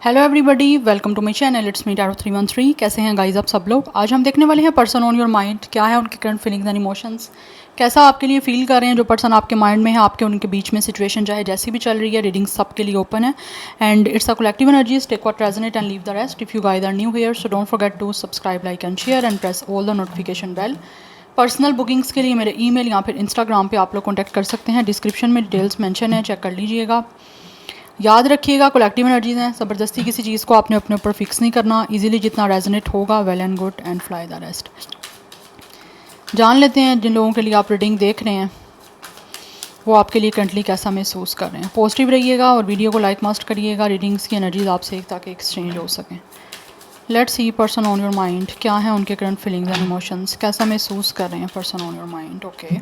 Hello everybody, welcome to my channel. It's me Tarot 313। कैसे हैं guys आप सब लोग। आज हम देखने वाले हैं पर्सन ऑन योर माइंड, क्या है उनके करंट फीलिंग्स एंड इमोशंस, कैसा आपके लिए फील कर रहे हैं जो पर्सन आपके माइंड में है, आपके उनके बीच में सिचुएशन चाहे जैसी भी चल रही है। रीडिंग सबके लिए ओपन है and it's a collective energies. Take what resonate and leave the rest. If you guys are new here so don't forget to subscribe, like and share and press all the notification bell. Personal bookings के लिए मेरे email या फिर Instagram पे आप लोग contact कर सकते हैं। डिस्क्रिप्शन में डिटेल्स मेंशन है, चेक कर लीजिएगा। याद रखिएगा कलेक्टिव एनर्जीज हैं, ज़बरदस्ती किसी चीज़ को आपने अपने ऊपर फिक्स नहीं करना। इजीली जितना रेजोनेट होगा well and good and fly the rest. जान लेते हैं जिन लोगों के लिए आप रीडिंग देख रहे हैं वो आपके लिए करंटली कैसा महसूस कर रहे हैं। पॉजिटिव रहिएगा और वीडियो को लाइक मस्ट करिएगा। रीडिंग्स की एनर्जीज आपसे एक ताकि एक्सचेंज हो सकें। Let's see person on your mind, क्या है उनके करंट फीलिंग्स एंड इमोशंस, कैसा महसूस कर रहे हैं person on your mind. Okay,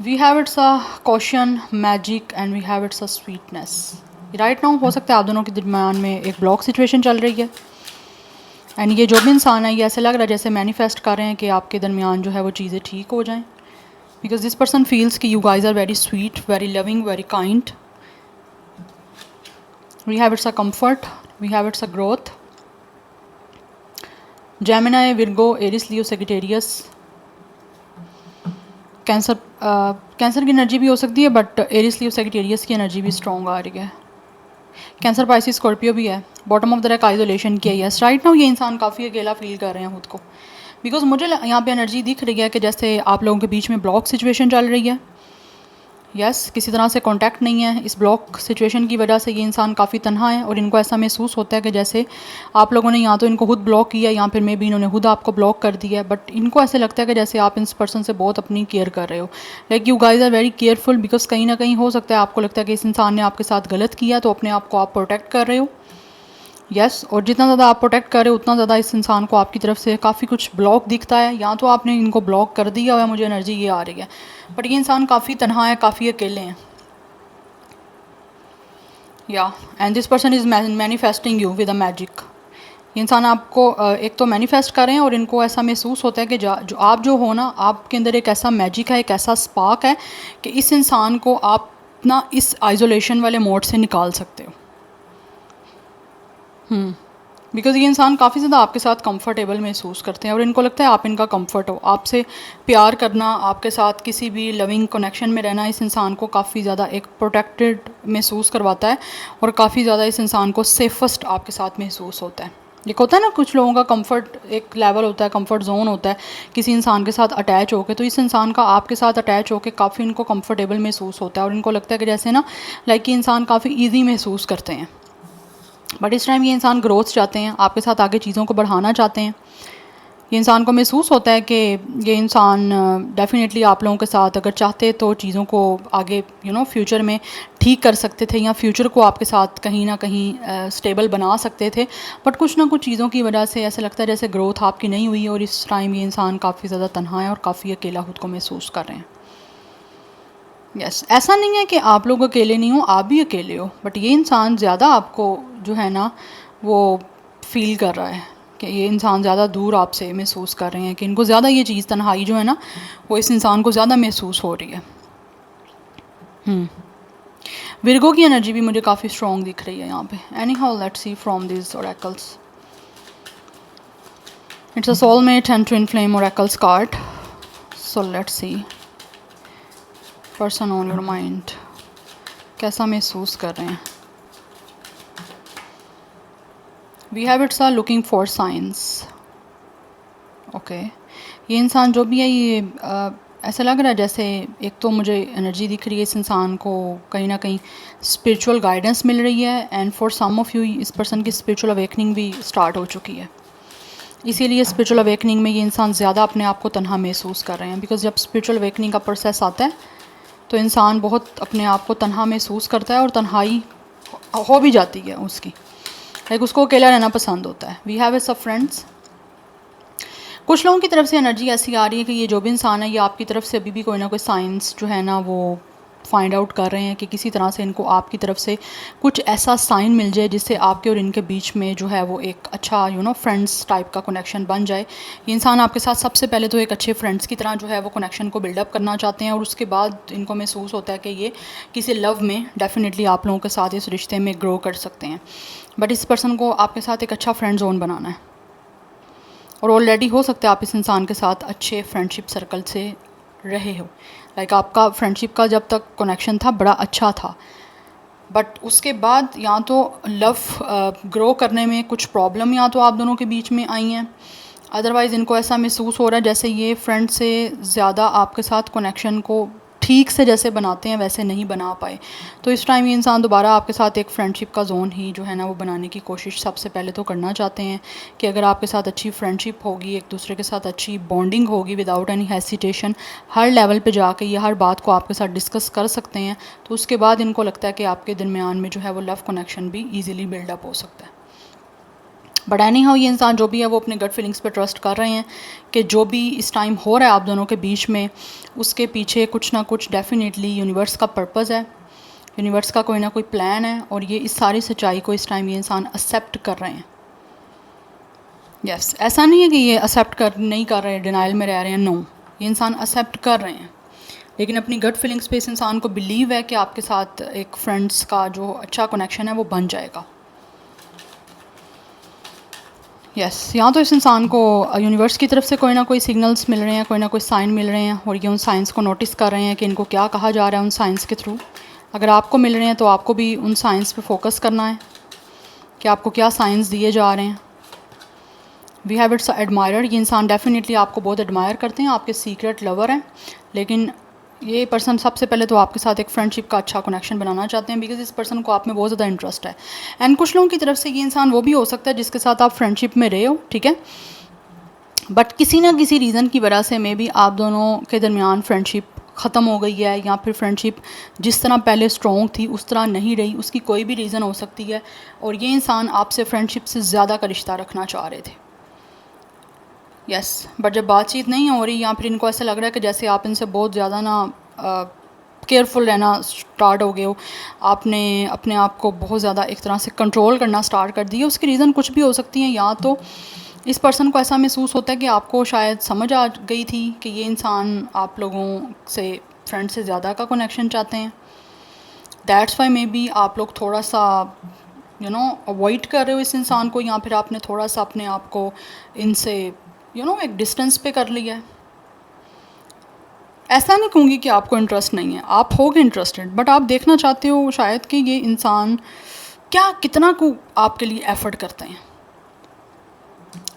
we have it's a caution, magic and we have it's a sweetness. Right now हो सकता है आप दोनों के दरमियान में एक ब्लॉक सिचुएशन चल रही है एंड ये जो भी इंसान है ये ऐसे लग रहा है जैसे मैनिफेस्ट कर रहे हैं कि आपके दरमियान जो है वो चीज़ें ठीक हो जाएं। बिकॉज दिस पर्सन फील्स कि you guys are very sweet, very loving, very kind. We have it's a comfort, we have it's a growth. Gemini, Virgo, Aries, Leo, Sagittarius. Cancer Cancer की एनर्जी भी हो सकती है but Aries, Leo, Sagittarius की energy भी strong आ रही है। कैंसर, पाइसिस, स्कॉर्पियो भी है। Bottom of the deck isolation किया है। राइट नाउ ये इंसान काफ़ी अकेला फील कर रहे हैं खुद को। बिकॉज मुझे यहाँ पे एनर्जी दिख रही है कि जैसे आप लोगों के बीच में ब्लॉक सिचुएशन चल रही है। यस, किसी तरह से कांटेक्ट नहीं है। इस ब्लॉक सिचुएशन की वजह से ये इंसान काफ़ी तन्हा है और इनको ऐसा महसूस होता है कि जैसे आप लोगों ने या तो इनको खुद ब्लॉक किया या फिर मे बी इन्होंने खुद आपको ब्लॉक कर दिया है। बट इनको ऐसे लगता है कि जैसे आप इस पर्सन से बहुत अपनी केयर कर रहे हो। Like you guys are very careful because कहीं ना कहीं हो सकता है आपको लगता है कि इस इंसान ने आपके साथ गलत किया तो अपने आप को आप प्रोटेक्ट कर रहे हो। यस, और जितना ज़्यादा आप प्रोटेक्ट कर रहे हो उतना ज़्यादा इस इंसान को आपकी तरफ से काफ़ी कुछ ब्लॉक दिखता है। या तो आपने इनको ब्लॉक कर दिया हुआ है, मुझे एनर्जी ये आ रही है। बट ये इंसान काफ़ी तन्हा है, काफ़ी अकेले हैं। या and this person is manifesting you with a magic. ये इंसान आपको एक तो मैनिफेस्ट कर रहे हैं और इनको ऐसा महसूस होता है कि जो आप जो हो ना, आपके अंदर एक ऐसा मैजिक है, एक ऐसा स्पार्क है कि इस इंसान को आप ना इस आइसोलेशन वाले मोड से निकाल सकते हो। बिकॉज ये इंसान काफ़ी ज़्यादा आपके साथ कंफर्टेबल महसूस करते हैं और इनको लगता है आप इनका कंफर्ट हो। आपसे प्यार करना, आपके साथ किसी भी लविंग कनेक्शन में रहना इस इंसान को काफ़ी ज़्यादा एक प्रोटेक्टेड महसूस करवाता है और काफ़ी ज़्यादा इस इंसान को सेफेस्ट आपके साथ महसूस होता है। एक होता है ना कुछ लोगों का कंफर्ट एक लेवल होता है, कंफर्ट जोन होता है किसी इंसान के साथ अटैच होकर। तो इस इंसान का आपके साथ अटैच होकर काफ़ी इनको कंफर्टेबल महसूस होता है और इनको लगता है कि जैसे ना लाइक ये इंसान काफ़ी ईजी महसूस करते हैं। बट इस टाइम ये इंसान ग्रोथ चाहते हैं, आपके साथ आगे चीज़ों को बढ़ाना चाहते हैं। ये इंसान को महसूस होता है कि ये इंसान डेफिनेटली आप लोगों के साथ अगर चाहते तो चीज़ों को आगे फ्यूचर में ठीक कर सकते थे या फ्यूचर को आपके साथ कहीं ना कहीं स्टेबल बना सकते थे। बट कुछ ना कुछ चीज़ों की वजह से ऐसा लगता है जैसे ग्रोथ आपकी नहीं हुई और इस टाइम ये इंसान काफ़ी ज़्यादा तन्हा है और काफ़ी अकेला खुद को महसूस कर रहे हैं। यस, ऐसा नहीं है कि आप लोग अकेले नहीं हो, आप भी अकेले हो। बट ये इंसान ज़्यादा आपको जो है ना वो फील कर रहा है कि ये इंसान ज़्यादा दूर आपसे महसूस कर रहे हैं, कि इनको ज़्यादा ये चीज़ तन्हाई जो है ना वो इस इंसान को ज़्यादा महसूस हो रही है। विर्गो की एनर्जी भी मुझे काफ़ी स्ट्रॉन्ग दिख रही है यहाँ पे। Anyhow let's see from this oracles. It's a soulmate and twin flame oracles card. So let's see person on your mind कैसा महसूस कर रहे हैं। We have it's are looking for science. Okay, ये इंसान जो भी है ये ऐसा लग रहा है जैसे एक तो मुझे एनर्जी दिख रही है इस इंसान को कहीं ना कहीं स्पिरिचुअल गाइडेंस मिल रही है and for some of you इस पर्सन की स्पिरिचुअल अवेकनिंग भी स्टार्ट हो चुकी है। इसीलिए स्पिरिचुअल अवेकनिंग में ये इंसान ज़्यादा अपने आप को तन्हा महसूस कर रहे हैं। बिकॉज जब स्पिरिचुअल अवेकनिंग का प्रोसेस आता है तो इंसान बहुत अपने आप को तन्हा महसूस करता है और तन्हाई हो भी जाती है उसकी, लाइक उसको अकेला रहना पसंद होता है। We have it's a friends. कुछ लोगों की तरफ से एनर्जी ऐसी आ रही है कि ये जो भी इंसान है ये आपकी तरफ से अभी भी कोई ना कोई साइंस जो है ना वो फाइंड आउट कर रहे हैं कि किसी तरह से इनको आपकी तरफ से कुछ ऐसा साइन मिल जाए जिससे आपके और इनके बीच में जो है वो एक अच्छा फ्रेंड्स टाइप का कनेक्शन बन जाए। ये इंसान आपके साथ सबसे पहले तो एक अच्छे फ्रेंड्स की तरह जो है वो कनेक्शन को बिल्डअप करना चाहते हैं, और उसके बाद इनको महसूस होता है कि ये किसी लव में डेफिनेटली आप लोगों के साथ इस रिश्ते में ग्रो कर सकते हैं। बट इस पर्सन को आपके साथ एक अच्छा फ्रेंड जोन बनाना है, और ऑलरेडी हो सकता है आप इस इंसान के साथ अच्छे फ्रेंडशिप सर्कल से रहे हो। लाइक आपका फ्रेंडशिप का जब तक कनेक्शन था बड़ा अच्छा था, बट उसके बाद या तो लव ग्रो करने में कुछ प्रॉब्लम या तो आप दोनों के बीच में आई हैं, अदरवाइज़ इनको ऐसा महसूस हो रहा है जैसे ये फ्रेंड से ज़्यादा आपके साथ कनेक्शन को ठीक से जैसे बनाते हैं वैसे नहीं बना पाए। तो इस टाइम ये इंसान दोबारा आपके साथ एक फ्रेंडशिप का जोन ही जो है ना वो बनाने की कोशिश सबसे पहले तो करना चाहते हैं कि अगर आपके साथ अच्छी फ्रेंडशिप होगी, एक दूसरे के साथ अच्छी बॉन्डिंग होगी विदाउट एनी हेसिटेशन, हर लेवल पे जाके ये हर बात को आपके साथ डिस्कस कर सकते हैं, तो उसके बाद इनको लगता है कि आपके दरमियान में जो है वो लव कनेक्शन भी ईज़िली बिल्डअप हो सकता है। बट एनी हाउ ये इंसान जो भी है वो अपने गट फीलिंग्स पे ट्रस्ट कर रहे हैं कि जो भी इस टाइम हो रहा है आप दोनों के बीच में उसके पीछे कुछ ना कुछ डेफिनेटली यूनिवर्स का पर्पज़ है, यूनिवर्स का कोई ना कोई प्लान है, और ये इस सारी सच्चाई को इस टाइम ये इंसान एक्सेप्ट कर रहे हैं। यस, ऐसा नहीं है कि ये एक्सेप्ट नहीं कर रहे हैं, डिनाइल में रह रहे हैं, नो, ये इंसान एक्सेप्ट कर रहे हैं, लेकिन अपनी गट फीलिंग्स पे इस इंसान को बिलीव है कि आपके साथ एक फ्रेंड्स का जो अच्छा कनेक्शन है वो बन जाएगा। यस, यहाँ तो इस इंसान को यूनिवर्स की तरफ से कोई ना कोई सिग्नल्स मिल रहे हैं, कोई ना कोई साइन मिल रहे हैं, और ये उन साइंस को नोटिस कर रहे हैं कि इनको क्या कहा जा रहा है उन साइंस के थ्रू। अगर आपको मिल रहे हैं तो आपको भी उन साइंस पे फोकस करना है कि आपको क्या साइंस दिए जा रहे हैं। वी हैव इट्स एडमायरर, ये इंसान डेफिनेटली आपको बहुत एडमायर करते हैं, आपके सीक्रेट लवर हैं, लेकिन ये पर्सन सबसे पहले तो आपके साथ एक फ्रेंडशिप का अच्छा कनेक्शन बनाना चाहते हैं बिकॉज इस पर्सन को आप में बहुत ज़्यादा इंटरेस्ट है। एंड कुछ लोगों की तरफ से ये इंसान वो भी हो सकता है जिसके साथ आप फ्रेंडशिप में रहे हो, ठीक है, बट किसी ना किसी रीज़न की वजह से मे बी आप दोनों के दरमियान फ्रेंडशिप ख़त्म हो गई है, या फिर फ्रेंडशिप जिस तरह पहले स्ट्रॉन्ग थी उस तरह नहीं रही, उसकी कोई भी रीज़न हो सकती है, और ये इंसान आपसे फ्रेंडशिप से ज़्यादा का रिश्ता रखना चाह रहे थे। यस, बट जब बातचीत नहीं हो रही या फिर इनको ऐसा लग रहा है कि जैसे आप इनसे बहुत ज़्यादा ना केयरफुल रहना स्टार्ट हो गए हो, आपने अपने आप को बहुत ज़्यादा एक तरह से कंट्रोल करना स्टार्ट कर दिया, उसकी रीज़न कुछ भी हो सकती हैं। या तो इस पर्सन को ऐसा महसूस होता है कि आपको शायद समझ आ गई थी कि ये इंसान आप लोगों से फ्रेंड से ज़्यादा का कनेक्शन चाहते हैं, दैट्स वाई मे बी आप लोग थोड़ा सा अवॉइड कर रहे हो इस इंसान को, या फिर आपने थोड़ा सा अपने आप को इनसे एक डिस्टेंस पे कर लिया है। ऐसा नहीं कहूँगी कि आपको इंटरेस्ट नहीं है, आप होगे इंटरेस्टेड, बट आप देखना चाहते हो शायद कि ये इंसान क्या कितना को आपके लिए एफ़र्ट करते हैं,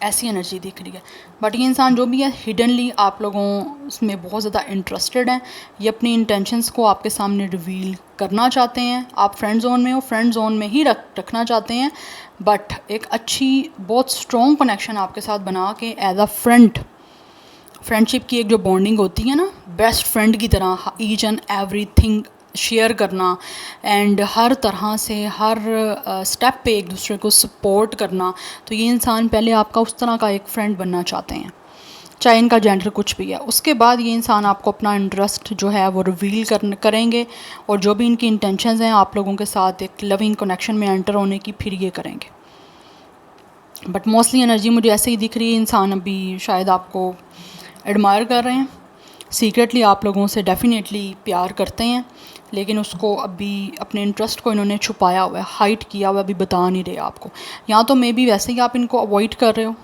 ऐसी एनर्जी दिख रही है। बट ये इंसान जो भी है हिडनली आप लोगों में बहुत ज़्यादा इंटरेस्टेड हैं, ये अपनी इंटेंशंस को आपके सामने रिवील करना चाहते हैं। आप फ्रेंड जोन में हो, फ्रेंड जोन में ही रखना चाहते हैं, बट एक अच्छी बहुत स्ट्रॉन्ग कनेक्शन आपके साथ बना के एज अ फ्रेंडशिप की एक जो बॉन्डिंग होती है ना, बेस्ट फ्रेंड की तरह ईच एंड एवरीथिंग शेयर करना, एंड हर तरह से हर स्टेप पे एक दूसरे को सपोर्ट करना, तो ये इंसान पहले आपका उस तरह का एक फ्रेंड बनना चाहते हैं, चाहे इनका जेंडर कुछ भी है। उसके बाद ये इंसान आपको अपना इंटरेस्ट जो है वो रिवील करेंगे, और जो भी इनकी इंटेंशंस हैं आप लोगों के साथ एक लविंग कनेक्शन में एंटर होने की, फिर ये करेंगे। बट मोस्टली एनर्जी मुझे ऐसे ही दिख रही है, इंसान अभी शायद आपको एडमायर कर रहे हैं, सीक्रेटली आप लोगों से डेफिनेटली प्यार करते हैं, लेकिन उसको अभी अपने इंटरेस्ट को इन्होंने छुपाया हुआ है, हाइड किया हुआ है, अभी बता नहीं रहे आपको, या तो मे बी वैसे ही आप इनको अवॉइड कर रहे हो,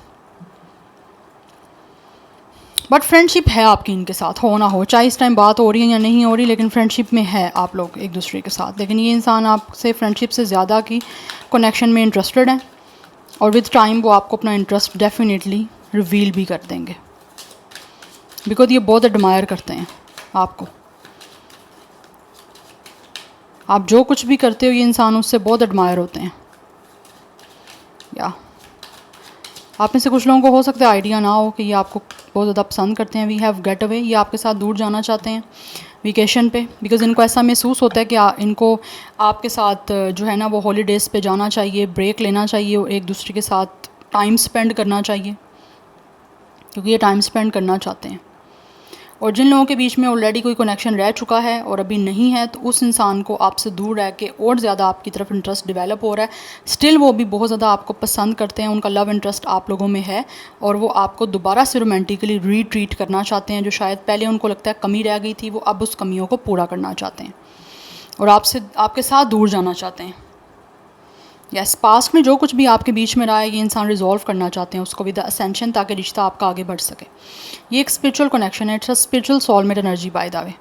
बट फ्रेंडशिप है आपकी इनके साथ, हो ना हो, चाहे इस टाइम बात हो रही है या नहीं हो रही, लेकिन फ्रेंडशिप में है आप लोग एक दूसरे के साथ। लेकिन ये इंसान आपसे फ्रेंडशिप से ज़्यादा की कनेक्शन में इंटरेस्टेड है, और विद टाइम वो आपको अपना इंटरेस्ट डेफिनेटली रिवील भी कर देंगे, बिकॉज ये बहुत एडमायर करते हैं आपको। आप जो कुछ भी करते हो ये इंसान उससे बहुत एडमायर होते हैं। या आप में से कुछ लोगों को हो सकता है आइडिया ना हो कि ये आपको बहुत ज़्यादा पसंद करते हैं। वी हैव गेट अवे, ये आपके साथ दूर जाना चाहते हैं वेकेशन पे, बिकॉज़ इनको ऐसा महसूस होता है कि इनको आपके साथ जो है ना वो हॉलीडेज़ पे जाना चाहिए, ब्रेक लेना चाहिए, और एक दूसरे के साथ टाइम स्पेंड करना चाहिए, क्योंकि ये टाइम स्पेंड करना चाहते हैं। और जिन लोगों के बीच में ऑलरेडी कोई कनेक्शन रह चुका है और अभी नहीं है, तो उस इंसान को आपसे दूर रह के और ज़्यादा आपकी तरफ इंटरेस्ट डेवलप हो रहा है। स्टिल वो भी बहुत ज़्यादा आपको पसंद करते हैं, उनका लव इंटरेस्ट आप लोगों में है और वो आपको दोबारा से रोमांटिकली रीट्रीट करना चाहते हैं। जो शायद पहले उनको लगता है कमी रह गई थी, वो अब उस कमियों को पूरा करना चाहते हैं और आपसे आपके साथ दूर जाना चाहते हैं। यस, पास्ट में जो कुछ भी आपके बीच में रहा है, ये इंसान रिजॉल्व करना चाहते हैं उसको विद असेंशन, ताकि रिश्ता आपका आगे बढ़ सके। ये एक स्पिरिचुअल कनेक्शन है, it's a spiritual soulmate energy by the way.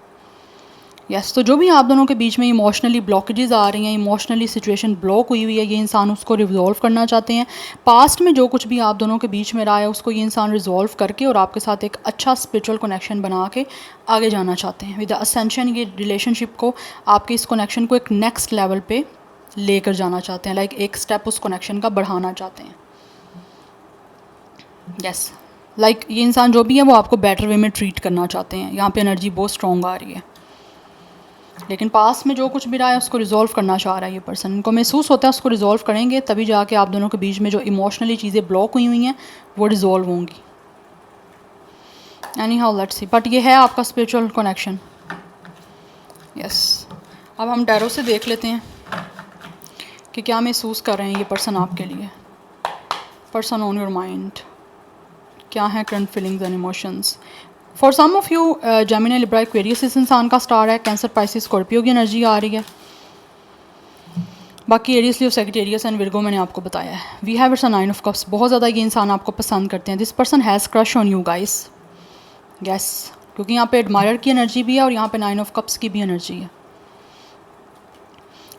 Yes, तो जो भी आप दोनों के बीच में इमोशनली ब्लॉकेजेस आ रही हैं, इमोशनली सिचुएशन ब्लॉक हुई हुई है, ये इंसान उसको रिजॉल्व करना चाहते हैं। पास्ट में जो कुछ भी आप दोनों के बीच में रहा है, उसको ये इंसान रिजॉल्व करके और आपके साथ एक अच्छा स्पिरिचुअल कनेक्शन बना के आगे जाना चाहते हैं विद असेंशन। ये रिलेशनशिप को, आपके इस कनेक्शन को एक नेक्स्ट लेवल पे लेकर जाना चाहते हैं, लाइक एक स्टेप उस कनेक्शन का बढ़ाना चाहते हैं। यस, लाइक ये इंसान जो भी है वो आपको बेटर वे में ट्रीट करना चाहते हैं। यहाँ पे एनर्जी बहुत स्ट्रॉन्ग आ रही है, लेकिन पास में जो कुछ भी रहा है उसको रिजॉल्व करना चाह रहा है ये पर्सन। इनको महसूस होता है उसको रिजॉल्व करेंगे तभी जाके आप दोनों के बीच में जो इमोशनली चीज़ें ब्लॉक हुई हैं वो रिजॉल्व होंगी। Any how let's C, but ये है आपका स्पिरिचुअल कनेक्शन। यस, अब हम टैरो से देख लेते हैं कि क्या महसूस कर रहे हैं ये पर्सन आपके लिए। पर्सन ऑन योर माइंड, क्या है current feelings and emotions. For some of you Gemini, Libra, Aquarius इस इंसान का स्टार है। कैंसर, पाइसिस, स्कॉर्पियो की एनर्जी आ रही है। बाकी Aries, Leo, Sagittarius and Virgo मैंने आपको बताया है। We have it's a 9 of cups. बहुत ज़्यादा ये इंसान आपको पसंद करते हैं। This person has crush on you guys. Yes, क्योंकि यहाँ पे एडमायर की एनर्जी भी है और यहाँ पे 9 ऑफ कप्स की भी एनर्जी है।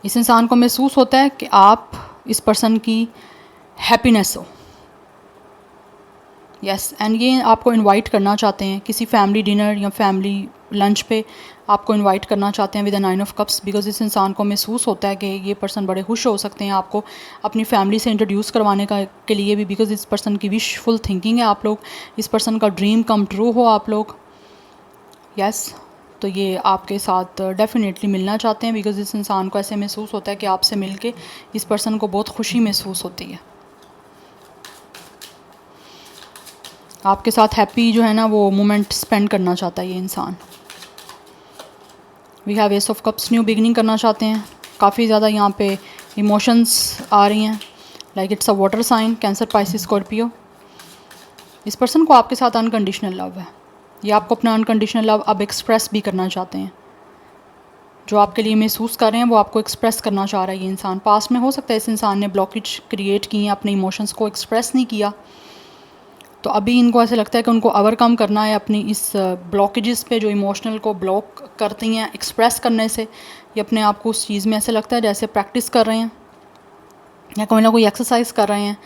इस इंसान को महसूस होता है कि आप इस पर्सन की हैप्पीनेस हो। यस, एंड ये आपको इनवाइट करना चाहते हैं किसी फैमिली डिनर या फैमिली लंच पे, आपको इनवाइट करना चाहते हैं with the 9 of cups. Because इस इंसान को महसूस होता है कि ये पर्सन बड़े खुश हो सकते हैं आपको अपनी फैमिली से इंट्रोड्यूस करवाने का के लिए भी। बिकॉज इस पर्सन की विशफुल थिंकिंग है आप लोग, इस पर्सन का ड्रीम कम ट्रू हो आप लोग। यस, तो ये आपके साथ डेफिनेटली मिलना चाहते हैं। बिकॉज इस इंसान को ऐसे महसूस होता है कि आपसे मिलके इस पर्सन को बहुत खुशी महसूस होती है। आपके साथ हैप्पी जो है ना वो मोमेंट स्पेंड करना चाहता है ये इंसान। We have ace of cups, new beginning करना चाहते हैं। काफ़ी ज़्यादा यहाँ पे इमोशंस आ रही हैं, like it's a water sign. Cancer, Pisces, Scorpio. इस पर्सन को आपके साथ अनकंडीशनल लव है। ये आपको अपना अनकंडीशनल लव अब एक्सप्रेस भी करना चाहते हैं। जो आपके लिए महसूस कर रहे हैं वो आपको एक्सप्रेस करना चाह रहा है ये इंसान। पास्ट में हो सकता है इस इंसान ने ब्लॉकेज क्रिएट किए हैं, अपने इमोशंस को एक्सप्रेस नहीं किया, तो अभी इनको ऐसे लगता है कि उनको ओवरकम करना है अपनी इस ब्लॉकेजेस पे जो इमोशनल को ब्लॉक करती हैं एक्सप्रेस करने से। ये अपने आप को उस चीज़ में ऐसे लगता है जैसे प्रैक्टिस कर रहे हैं या कोई ना कोई एक्सरसाइज कर रहे हैं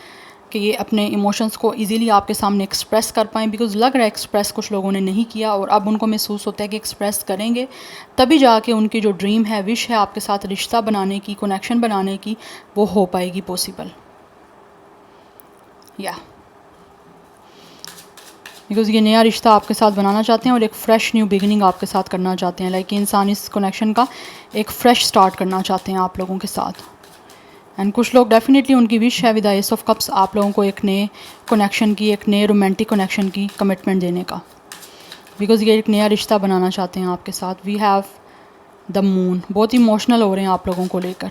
कि ये अपने इमोशंस को इजीली आपके सामने एक्सप्रेस कर पाएँ। बिकॉज लग रहा है एक्सप्रेस कुछ लोगों ने नहीं किया और अब उनको महसूस होता है कि एक्सप्रेस करेंगे तभी जाके उनकी जो ड्रीम है, विश है आपके साथ रिश्ता बनाने की, कनेक्शन बनाने की, वो हो पाएगी पॉसिबल। या बिकॉज ये नया रिश्ता आपके साथ बनाना चाहते हैं और एक फ़्रेश न्यू बिगिनिंग आपके साथ करना चाहते हैं। लाइक इंसान इस कनेक्शन का एक फ़्रेश स्टार्ट करना चाहते हैं आप लोगों के साथ। एंड कुछ लोग डेफिनेटली उनकी विश है विद एस ऑफ कप्स आप लोगों को एक नए कनेक्शन की, एक नए रोमांटिक कनेक्शन की कमिटमेंट देने का। बिकॉज ये एक नया रिश्ता बनाना चाहते हैं आपके साथ। We have the moon. बहुत इमोशनल हो रहे हैं आप लोगों को लेकर।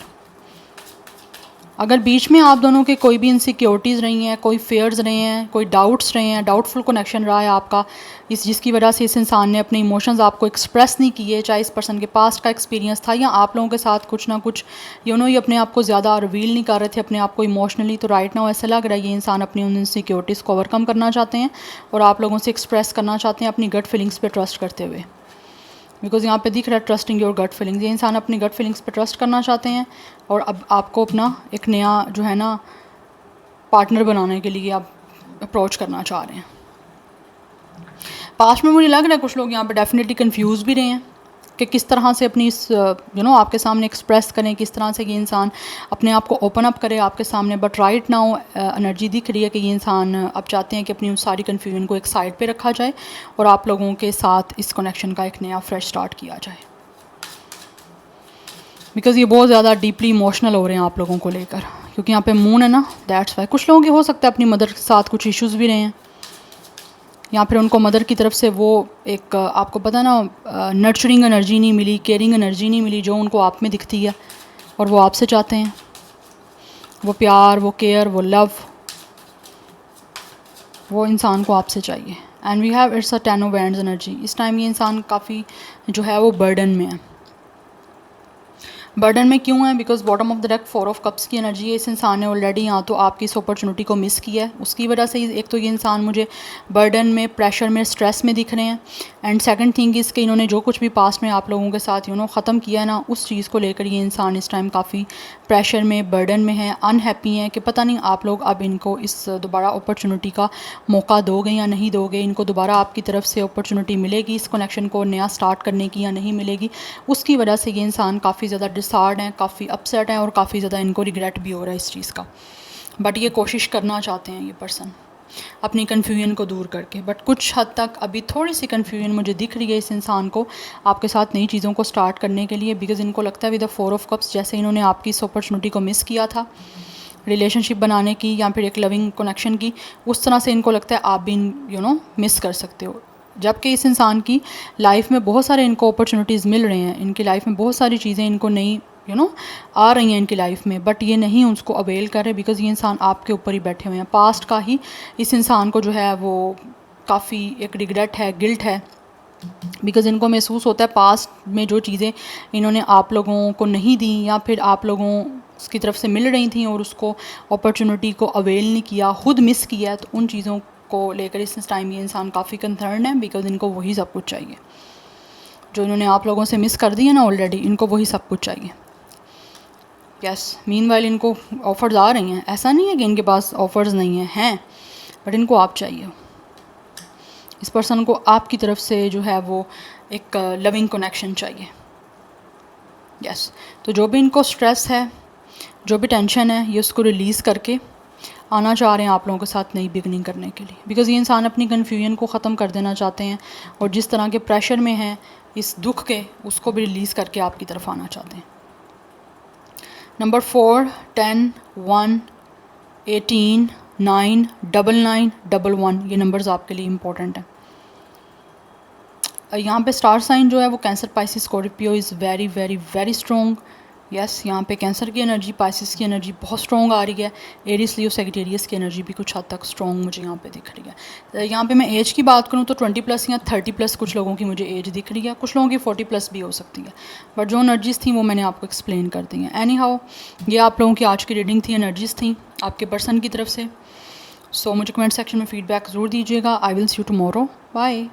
अगर बीच में आप दोनों के कोई भी इनसिक्योरिटीज़ रही हैं, कोई फेयर्स रहे हैं, कोई डाउट्स रहे हैं, डाउटफुल कनेक्शन रहा है आपका, जिसकी वजह से इस इंसान ने अपने इमोशंस आपको एक्सप्रेस नहीं किए, चाहे इस पर्सन के पास्ट का एक्सपीरियंस था या आप लोगों के साथ कुछ ना कुछ ये अपने आप को ज़्यादा रिवील नहीं कर रहे थे अपने आप को इमोशनली, तो राइट नाउ ऐसा लग रहा है ये इंसान अपनी उन इनसिक्योरिटीज़ को ओवरकम करना चाहते हैं और आप लोगों से एक्सप्रेस करना चाहते हैं अपनी गट फीलिंग्स पर ट्रस्ट करते हुए। बिकॉज यहाँ पे दिख रहा है ट्रस्टिंग योर गट फीलिंग्स। ये इंसान अपनी गट फीलिंग्स पे ट्रस्ट करना चाहते हैं और अब आपको अपना एक नया जो है ना पार्टनर बनाने के लिए आप अप्रोच करना चाह रहे हैं। पास्ट में मुझे लग रहा है कुछ लोग यहाँ पे डेफिनेटली कंफ्यूज भी रहे हैं कि किस तरह से अपनी इस आपके सामने एक्सप्रेस करें, किस तरह से ये इंसान अपने आप को ओपन अप करे आपके सामने। बट राइट नाउ एनर्जी दिख रही है कि ये इंसान अब चाहते हैं कि अपनी उन सारी कन्फ्यूजन को एक साइड पे रखा जाए और आप लोगों के साथ इस कनेक्शन का एक नया फ्रेश स्टार्ट किया जाए। बिकॉज़ ये बहुत ज़्यादा डीपली इमोशनल हो रहे हैं आप लोगों को लेकर, क्योंकि यहाँ पे मून है ना, दैट्स वाई। कुछ लोगों के हो सकता है अपनी मदर के साथ कुछ इश्यूज़ भी रहे हैं, या फिर उनको मदर की तरफ से वो एक आपको पता ना नर्चरिंग एनर्जी नहीं मिली, केयरिंग एनर्जी नहीं मिली जो उनको आप में दिखती है और वो आपसे चाहते हैं। वो प्यार, वो केयर, वो लव, वो इंसान को आपसे चाहिए। And we have it's a 10 of wands energy. इस टाइम ये इंसान काफ़ी जो है वो बर्डन में है। बर्डन में क्यों है? Because bottom of the deck 4 of cups की एनर्जी है। इस इंसान ने ऑलरेडी यहाँ तो आपकी इस अपॉर्चुनिटी को मिस किया है, उसकी वजह से एक तो ये इंसान मुझे बर्डन में, प्रेशर में, स्ट्रेस में दिख रहे हैं। एंड सेकंड थिंग इज़ कि इन्होंने जो कुछ भी पास्ट में आप लोगों के साथ ख़त्म किया है ना, उस चीज़ को लेकर ये इंसान इस टाइम काफ़ी प्रेशर में, बर्डन में है, अनहैप्पी हैं कि पता नहीं आप लोग अब इनको इस दोबारा अपॉर्चुनिटी का मौका दोगे या नहीं दोगे, इनको दोबारा आपकी तरफ से अपॉर्चुनिटी मिलेगी इस कनेक्शन को नया स्टार्ट करने की या नहीं मिलेगी। उसकी वजह से ये इंसान काफ़ी ज़्यादा डिसहार्ड हैं, काफ़ी अपसेट हैं और काफ़ी ज़्यादा इनको रिग्रेट भी हो रहा है इस चीज़ का। बट ये कोशिश करना चाहते हैं ये पर्सन अपनी कन्फ्यूजन को दूर करके। बट कुछ हद तक अभी थोड़ी सी कन्फ्यूजन मुझे दिख रही है इस इंसान को आपके साथ नई चीज़ों को स्टार्ट करने के लिए। बिकॉज इनको लगता है विद द 4 ऑफ कप्स जैसे इन्होंने आपकी इस अपॉर्चुनिटी को मिस किया था रिलेशनशिप बनाने की या फिर एक लविंग कनेक्शन की, उस तरह से इनको लगता है आप भी मिस कर सकते हो। जबकि इस इंसान की लाइफ में बहुत सारे इनको अपॉर्चुनिटीज़ मिल रहे हैं, इनकी लाइफ में बहुत सारी चीज़ें इनको नई आ रही हैं इनकी लाइफ में, बट ये नहीं उसको अवेल कर रहे बिकॉज़ ये इंसान आपके ऊपर ही बैठे हुए हैं। पास्ट का ही इस इंसान को जो है वो काफ़ी एक रिग्रेट है, गिल्ट है। बिकॉज़ इनको महसूस होता है पास्ट में जो चीज़ें इन्होंने आप लोगों को नहीं दी या फिर आप लोगों की तरफ से मिल रही थी और उसको अपॉर्चुनिटी को अवेल नहीं किया, खुद मिस किया है, तो उन चीज़ों को लेकर इस टाइम ये इंसान काफ़ी कंसर्न है। बिकॉज़ इनको वही सब कुछ चाहिए जो इन्होंने आप लोगों से मिस कर दिया ना ऑलरेडी, इनको वही सब कुछ चाहिए। यस, मीनवाइल इनको ऑफ़र्स आ रही हैं, ऐसा नहीं है कि इनके पास ऑफ़र्स नहीं हैं, बट इनको आप चाहिए। इस पर्सन को आपकी तरफ से जो है वो एक लविंग कनेक्शन चाहिए। यस, तो जो भी इनको स्ट्रेस है, जो भी टेंशन है, ये उसको रिलीज़ करके आना चाह रहे हैं आप लोगों के साथ नई बिगनिंग करने के लिए। बिकॉज़ ये इंसान अपनी कन्फ्यूजन को ख़त्म कर देना चाहते हैं और जिस तरह के प्रेशर में हैं इस दुख के, उसको भी रिलीज़ करके आपकी तरफ आना चाहते हैं। नंबर 4, 10, 1, 18, 9, 99, 11 ये नंबर्स आपके लिए इम्पोर्टेंट हैं। यहाँ पे स्टार साइन जो है वो cancer, Pisces, Scorpio is very very very strong. Yes, यहाँ पे कैंसर की एनर्जी, पाइसिस की एनर्जी बहुत स्ट्रॉन्ग आ रही है। एरीज, लियो, सेजिटेरियस की एनर्जी भी कुछ हद तक स्ट्रॉन्ग मुझे यहाँ पे दिख रही है। यहाँ पे मैं एज की बात करूँ तो 20+ या 30+ कुछ लोगों की मुझे एज दिख रही है, कुछ लोगों की 40+ भी हो सकती है। बट जो एनर्जीज़ थी वो मैंने आपको एक्सप्लेन कर दी हैं। एनी हाउ, ये आप लोगों की आज की रीडिंग थी, एनर्जीज़ थी आपके पर्सन की तरफ से। सो मुझे कमेंट सेक्शन में फ़ीडबैक ज़रूर दीजिएगा। I will see you tomorrow. Bye.